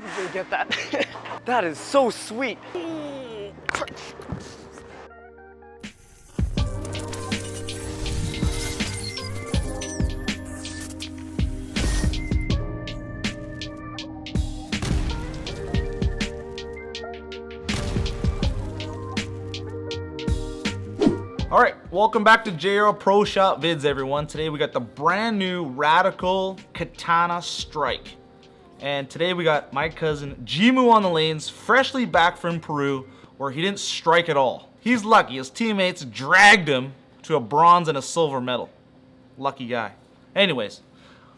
He's gonna get that. That is so sweet. All right, welcome back to JR Pro Shop Vids, everyone. Today we got the brand new Radical Katana Strike. And today we got my cousin Jimoo on the lanes, freshly back from Peru, where he didn't strike at all. He's lucky, his teammates dragged him to a bronze and a silver medal. Lucky guy. Anyways,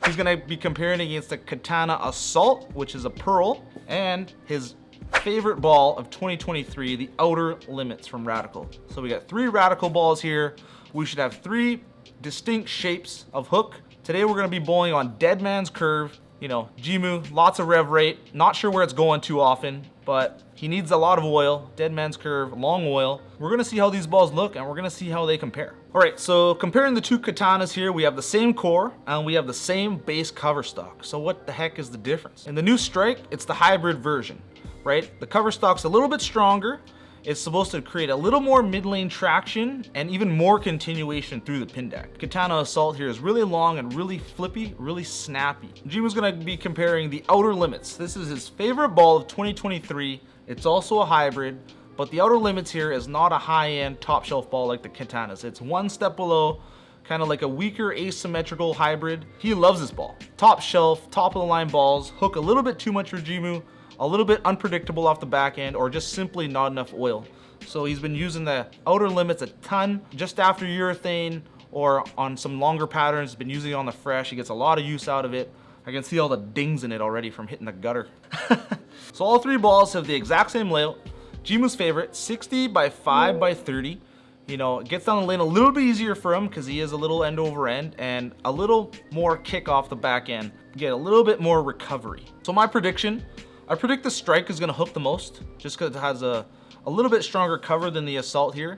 he's gonna be comparing against the Katana Assault, which is a pearl, and his favorite ball of 2023, the Outer Limits from Radical. So we got 3 Radical balls here. We should have 3 distinct shapes of hook. Today we're gonna be bowling on Dead Man's Curve. You know, Jimoo, lots of rev rate. Not sure where it's going too often, but he needs a lot of oil. Dead Man's Curve, long oil. We're gonna see how these balls look and we're gonna see how they compare. All right, so comparing the 2 katanas here, we have the same core and we have the same base cover stock. So what the heck is the difference? In the new Strike, it's the hybrid version. Right? The cover stock's a little bit stronger. It's supposed to create a little more mid-lane traction and even more continuation through the pin deck. Katana Assault here is really long and really flippy, really snappy. Jimoo's gonna be comparing the Outer Limits. This is his favorite ball of 2023. It's also a hybrid, but the Outer Limits here is not a high-end top shelf ball like the Katanas. It's one step below, kind of like a weaker asymmetrical hybrid. He loves this ball. Top shelf, top of the line balls, hook a little bit too much for Jimoo, a little bit unpredictable off the back end, or just simply not enough oil. So he's been using the Outer Limits a ton just after urethane or on some longer patterns. He's been using it on the fresh. He gets a lot of use out of it. I can see all the dings in it already from hitting the gutter. So all 3 balls have the exact same layout. Jimoo's favorite, 60 by 5 by 30. You know, it gets down the lane a little bit easier for him because he is a little end over end and a little more kick off the back end. Get a little bit more recovery. So my prediction, I predict the Strike is gonna hook the most just because it has a little bit stronger cover than the Assault here.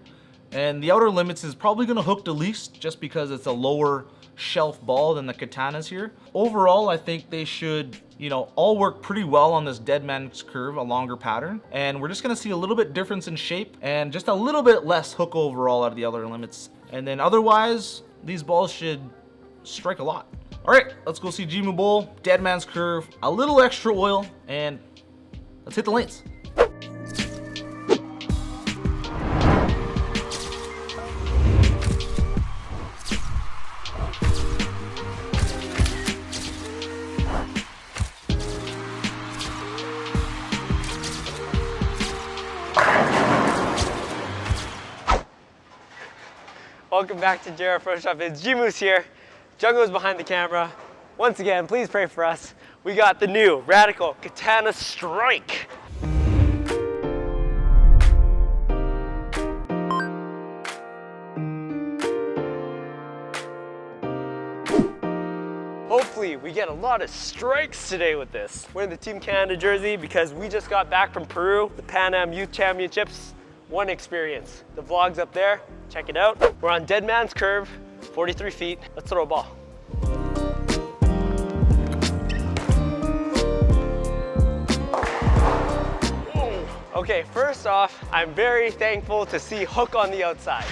And the Outer Limits is probably gonna hook the least just because it's a lower shelf ball than the Katanas here. Overall, I think they should, you know, all work pretty well on this Dead Man's Curve, a longer pattern. And we're just gonna see a little bit difference in shape and just a little bit less hook overall out of the Outer Limits. And then otherwise, these balls should strike a lot. All right, let's go see Jimoo bowl, Dead Man's Curve, a little extra oil, and let's hit the lanes. Welcome back to JR Pro Shop. It's Jimoo's here. Jungo's behind the camera. Once again, please pray for us. We got the new Radical Katana Strike. Hopefully we get a lot of strikes today with this. We're in the Team Canada jersey because we just got back from Peru, the Pan Am Youth Championships. One experience. The vlog's up there, check it out. We're on Dead Man's Curve, 43 feet. Let's throw a ball. Okay, first off, I'm very thankful to see hook on the outside.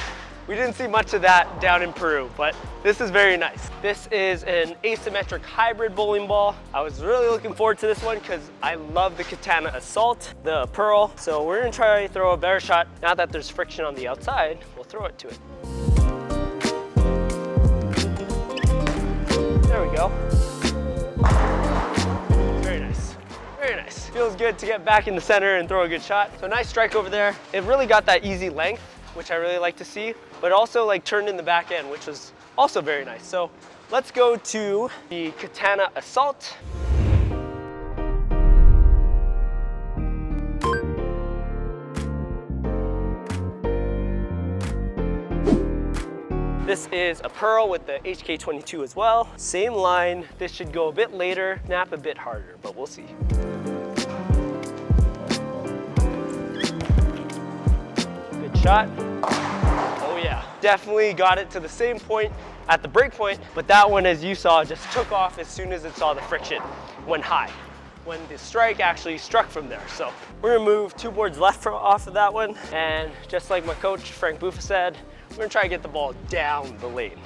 We didn't see much of that down in Peru, but this is very nice. This is an asymmetric hybrid bowling ball. I was really looking forward to this one because I love the Katana Assault, the pearl. So we're gonna try to throw a better shot. Now that there's friction on the outside, we'll throw it to it. There we go. Very nice. Very nice. Feels good to get back in the center and throw a good shot. So nice strike over there. It really got that easy length, which I really like to see, but also like turned in the back end, which was also very nice. So let's go to the Katana Assault. This is a pearl with the HK22 as well. Same line. This should go a bit later, snap a bit harder, but we'll see. Good shot. Oh yeah, definitely got it to the same point at the break point, but that one, as you saw, just took off as soon as it saw the friction, went high. when the strike actually struck from there. So we're gonna move 2 boards left off of that one. And just like my coach, Frank Buffa said, we're gonna try to get the ball down the lane.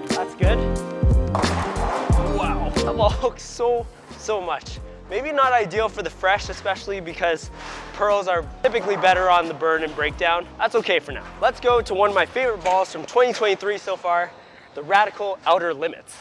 That's good. Wow, that ball hooks so much. Maybe not ideal for the fresh, especially because pearls are typically better on the burn and breakdown. That's okay for now. Let's go to one of my favorite balls from 2023 so far, the Radical Outer Limits.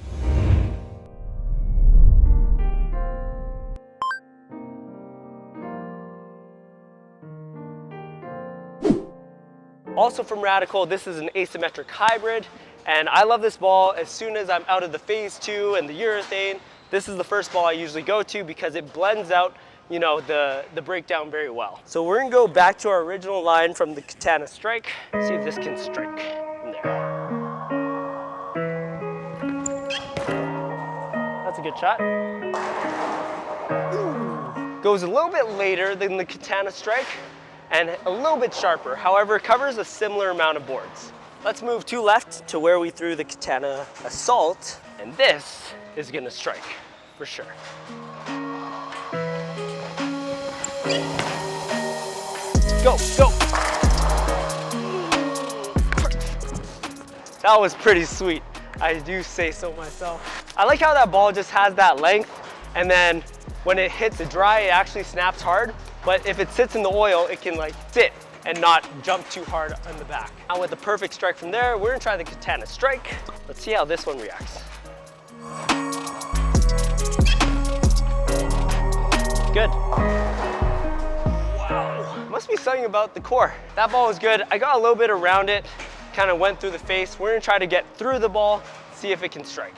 Also from Radical, this is an asymmetric hybrid, and I love this ball. As soon as I'm out of the phase 2 and the urethane, this is the first ball I usually go to because it blends out, you know, the breakdown very well. So we're gonna go back to our original line from the Katana Strike. See if this can strike from there. That's a good shot. Ooh. Goes a little bit later than the Katana Strike and a little bit sharper. However, it covers a similar amount of boards. Let's move 2 left to where we threw the Katana Assault, and this is gonna strike for sure. Go, go. That was pretty sweet. I do say so myself. I like how that ball just has that length, and then when it hits the dry, it actually snaps hard. But if it sits in the oil, it can like sit and not jump too hard on the back. Now with the perfect strike from there, we're gonna try the Katana Strike. Let's see how this one reacts. Good. Wow. Must be something about the core. That ball was good. I got a little bit around it, kind of went through the face. We're gonna try to get through the ball, see if it can strike.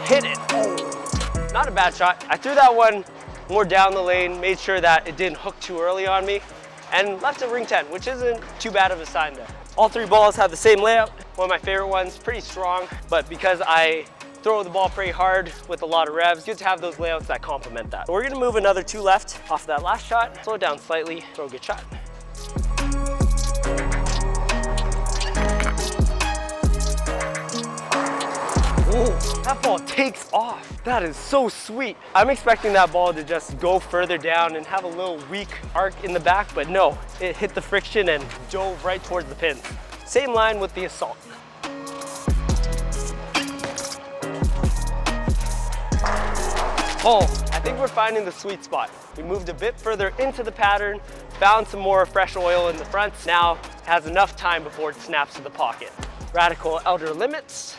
Hit it. Oh, not a bad shot. I threw that one more down the lane, made sure that it didn't hook too early on me, and left it ring 10, which isn't too bad of a sign there. All 3 balls have the same layout. One of my favorite ones, pretty strong, but because I throw the ball pretty hard with a lot of revs, good to have those layouts that complement that. So we're gonna move another 2 left off that last shot, slow it down slightly, throw a good shot. Ooh, that ball takes off. That is so sweet. I'm expecting that ball to just go further down and have a little weak arc in the back, but no, it hit the friction and dove right towards the pins. Same line with the Assault. Oh, I think we're finding the sweet spot. We moved a bit further into the pattern, found some more fresh oil in the front. Now it has enough time before it snaps to the pocket. Radical Outer Limits.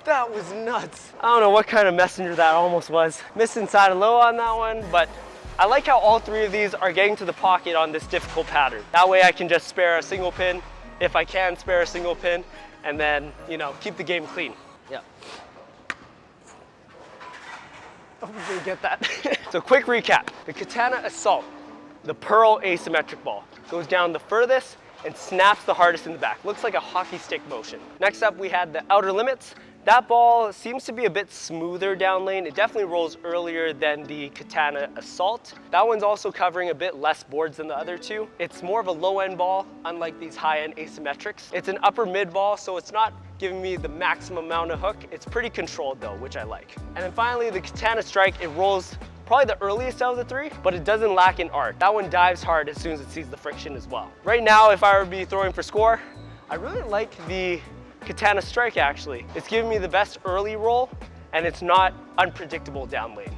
That was nuts. I don't know what kind of messenger that almost was. Missed inside a low on that one, but I like how all 3 of these are getting to the pocket on this difficult pattern. That way I can just spare a single pin, if I can spare a single pin, and then, you know, keep the game clean. Yeah. Oh, we're gonna get that. So quick recap. The Katana Assault, the pearl asymmetric ball, goes down the furthest and snaps the hardest in the back. Looks like a hockey stick motion. Next up, we had the Outer Limits. That ball seems to be a bit smoother down lane. It definitely rolls earlier than the Katana Assault. That one's also covering a bit less boards than the other 2. It's more of a low-end ball, unlike these high-end asymmetrics. It's an upper mid ball, so it's not giving me the maximum amount of hook. It's pretty controlled though, which I like. And then finally, the Katana Strike, it rolls probably the earliest out of the 3, but it doesn't lack in arc. That one dives hard as soon as it sees the friction as well. Right now, if I were to be throwing for score, I really like the Katana Strike actually. It's giving me the best early roll, and it's not unpredictable down lane.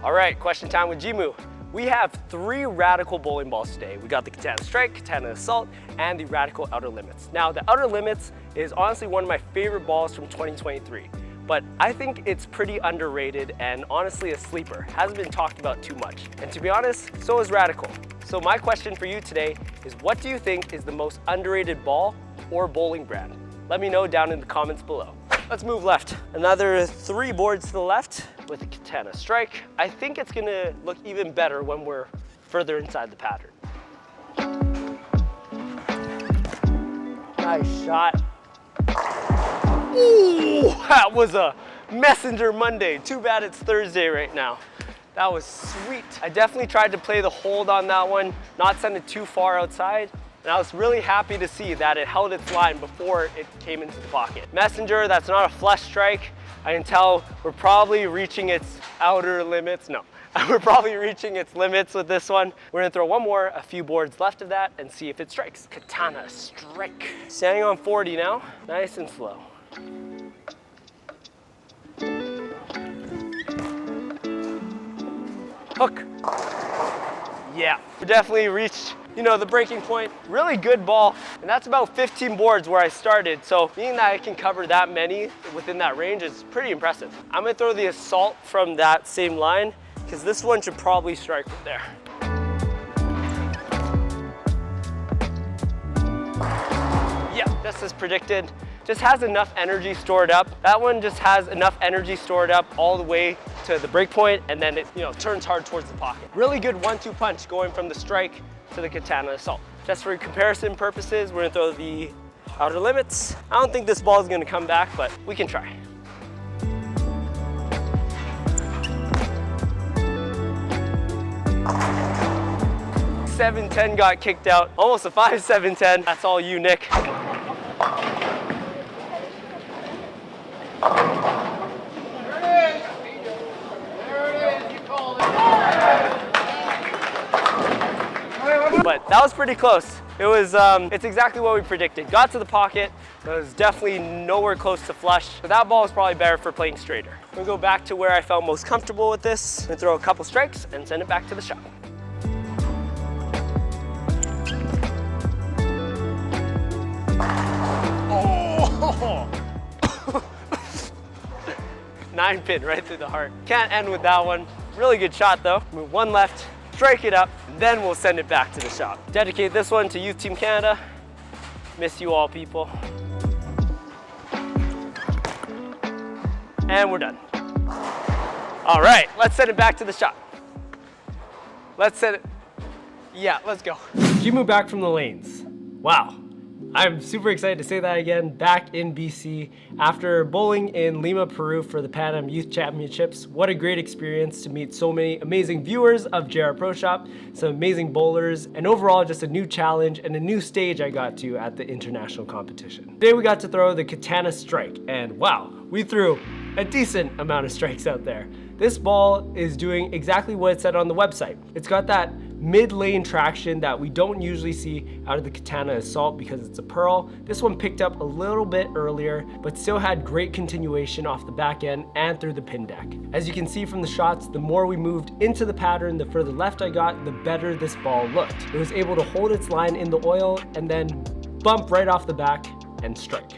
All right, question time with Jimoo. We have 3 Radical bowling balls today. We got the Katana Strike, Katana Assault, and the Radical Outer Limits. Now, the Outer Limits is honestly one of my favorite balls from 2023, but I think it's pretty underrated and honestly a sleeper. Hasn't been talked about too much. And to be honest, so is Radical. So my question for you today is, what do you think is the most underrated ball or bowling brand? Let me know down in the comments below. Let's move left. Another 3 boards to the left with the Katana Strike. I think it's gonna look even better when we're further inside the pattern. Nice shot. Ooh, that was a messenger Monday. Too bad it's Thursday right now. That was sweet. I definitely tried to play the hold on that one, not send it too far outside. And I was really happy to see that it held its line before it came into the pocket. Messenger, that's not a flush strike. I can tell we're probably reaching its outer limits. No, we're probably reaching its limits with this one. We're gonna throw one more, a few boards left of that, and see if it strikes. Katana strike. Standing on 40 now, nice and slow. Hook. Yeah, we definitely reached, you know, the breaking point. Really good ball, and that's about 15 boards where I started. So being that I can cover that many within that range is pretty impressive. I'm gonna throw the assault from that same line because this one should probably strike from there. Yeah, just as predicted. Just has enough energy stored up. That one just has enough energy stored up all the way to the break point, and then it, you know, turns hard towards the pocket. Really good 1-2 punch going from the strike to the katana assault. Just for comparison purposes, we're gonna throw the outer limits. I don't think this ball is gonna come back, but we can try. $7-10 got kicked out. Almost a 5-7-10. That's all you, Nick. But that was pretty close. It was, it's exactly what we predicted. Got to the pocket, but it was definitely nowhere close to flush. But that ball is probably better for playing straighter. I'm gonna go back to where I felt most comfortable with this. I'm gonna throw a couple strikes and send it back to the shop. Oh! 9-pin right through the heart. Can't end with that one. Really good shot though. Move one left, strike it up, then we'll send it back to the shop. Dedicate this one to Youth Team Canada. Miss you all, people. And we're done. All right, let's send it back to the shop. Let's send it, yeah, let's go. Jimoo back from the lanes. Wow. I'm super excited to say that again, back in BC after bowling in Lima, Peru for the Pan Am Youth Championships. What a great experience to meet so many amazing viewers of JR Pro Shop, some amazing bowlers, and overall just a new challenge and a new stage I got to at the international competition. Today we got to throw the Katana Strike, and wow, we threw a decent amount of strikes out there. This ball is doing exactly what it said on the website. It's got that mid-lane traction that we don't usually see out of the Katana Assault because it's a pearl. This one picked up a little bit earlier, but still had great continuation off the back end and through the pin deck. As you can see from the shots, the more we moved into the pattern, the further left I got, the better this ball looked. It was able to hold its line in the oil and then bump right off the back and strike.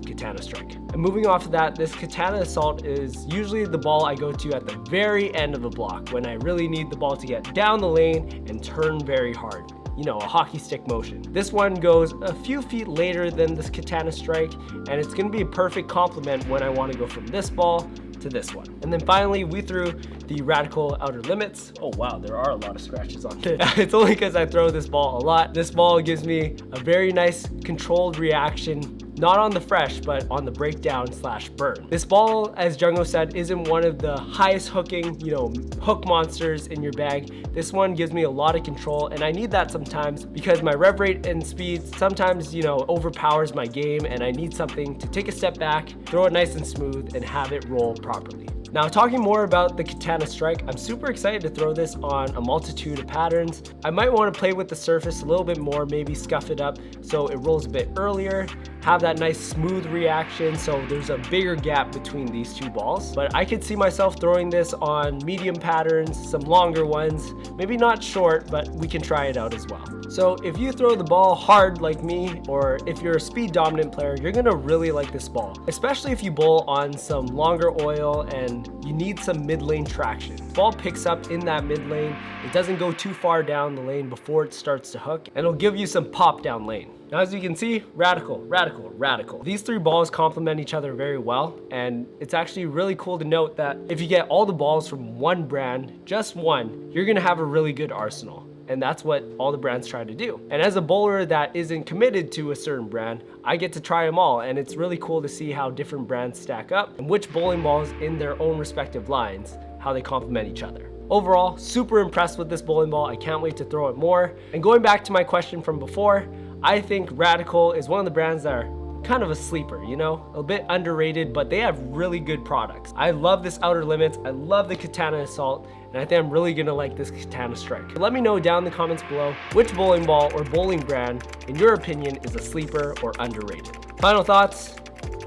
Katana Strike. And moving off of that, this Katana Assault is usually the ball I go to at the very end of the block when I really need the ball to get down the lane and turn very hard. You know, a hockey stick motion. This one goes a few feet later than this Katana Strike, and it's gonna be a perfect complement when I wanna go from this ball to this one. And then finally, we threw the Radical Outer Limits. Oh wow, there are a lot of scratches on it. It's only because I throw this ball a lot. This ball gives me a very nice controlled reaction, not on the fresh, but on the breakdown slash burn. This ball, as Jungo said, isn't one of the highest hooking, you know, hook monsters in your bag. This one gives me a lot of control, and I need that sometimes because my rev rate and speed sometimes, you know, overpowers my game, and I need something to take a step back, throw it nice and smooth, and have it roll properly. Now, talking more about the Katana Strike, I'm super excited to throw this on a multitude of patterns. I might want to play with the surface a little bit more, maybe scuff it up so it rolls a bit earlier, have that nice smooth reaction so there's a bigger gap between these two balls. But I could see myself throwing this on medium patterns, some longer ones, maybe not short, but we can try it out as well. So if you throw the ball hard like me, or if you're a speed dominant player, you're gonna really like this ball, especially if you bowl on some longer oil and you need some mid lane traction. The ball picks up in that mid lane, it doesn't go too far down the lane before it starts to hook, and it'll give you some pop down lane. Now, as you can see, radical, radical, radical. These three balls complement each other very well, and it's actually really cool to note that if you get all the balls from one brand, just one, you're gonna have a really good arsenal. And that's what all the brands try to do. And as a bowler that isn't committed to a certain brand, I get to try them all, and it's really cool to see how different brands stack up and which bowling balls in their own respective lines, how they complement each other. Overall, super impressed with this bowling ball. I can't wait to throw it more. And going back to my question from before, I think Radical is one of the brands that are kind of a sleeper, you know, a bit underrated, but they have really good products. I love this Outer Limits, I love the Katana Assault, and I think I'm really gonna like this Katana Strike. Let me know down in the comments below which bowling ball or bowling brand, in your opinion, is a sleeper or underrated. Final thoughts,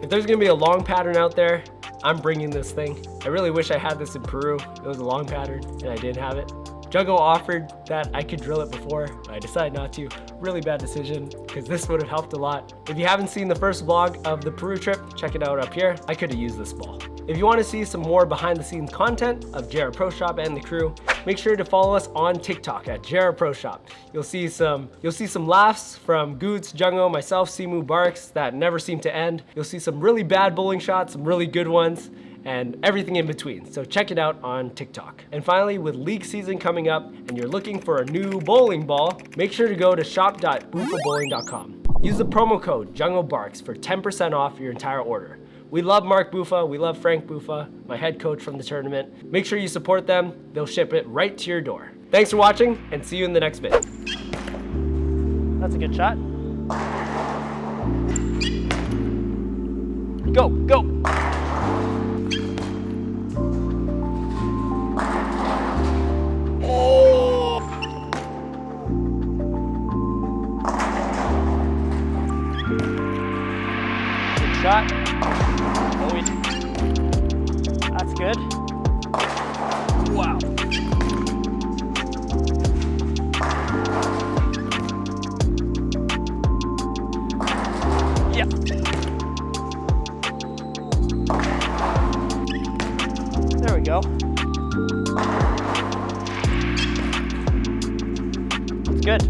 if there's gonna be a long pattern out there, I'm bringing this thing. I really wish I had this in Peru. It was a long pattern and I didn't have it. Jungo offered that I could drill it before, but I decided not to. Really bad decision, because this would have helped a lot. If you haven't seen the first vlog of the Peru trip, check it out up here. I could have used this ball. If you want to see some more behind the scenes content of JR Pro Shop and the crew, make sure to follow us on TikTok at JR Pro Shop. You'll see some laughs from Goots, Jungo, myself, Simu, Barks that never seem to end. You'll see some really bad bowling shots, some really good ones, and everything in between. So check it out on TikTok. And finally, with league season coming up and you're looking for a new bowling ball, make sure to go to shop.boofabowling.com. Use the promo code JungoBarks for 10% off your entire order. We love Mark Buffa, we love Frank Buffa, my head coach from the tournament. Make sure you support them, they'll ship it right to your door. Thanks for watching and see you in the next video. That's a good shot. Go, go. Shot. Oh, that's good. Wow. Yeah. There we go. That's good.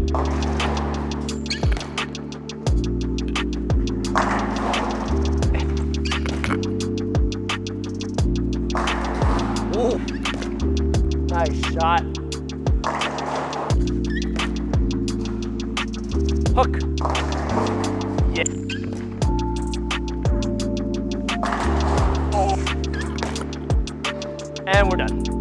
Ooh, nice shot. Hook. Yeah. Oh. And we're done.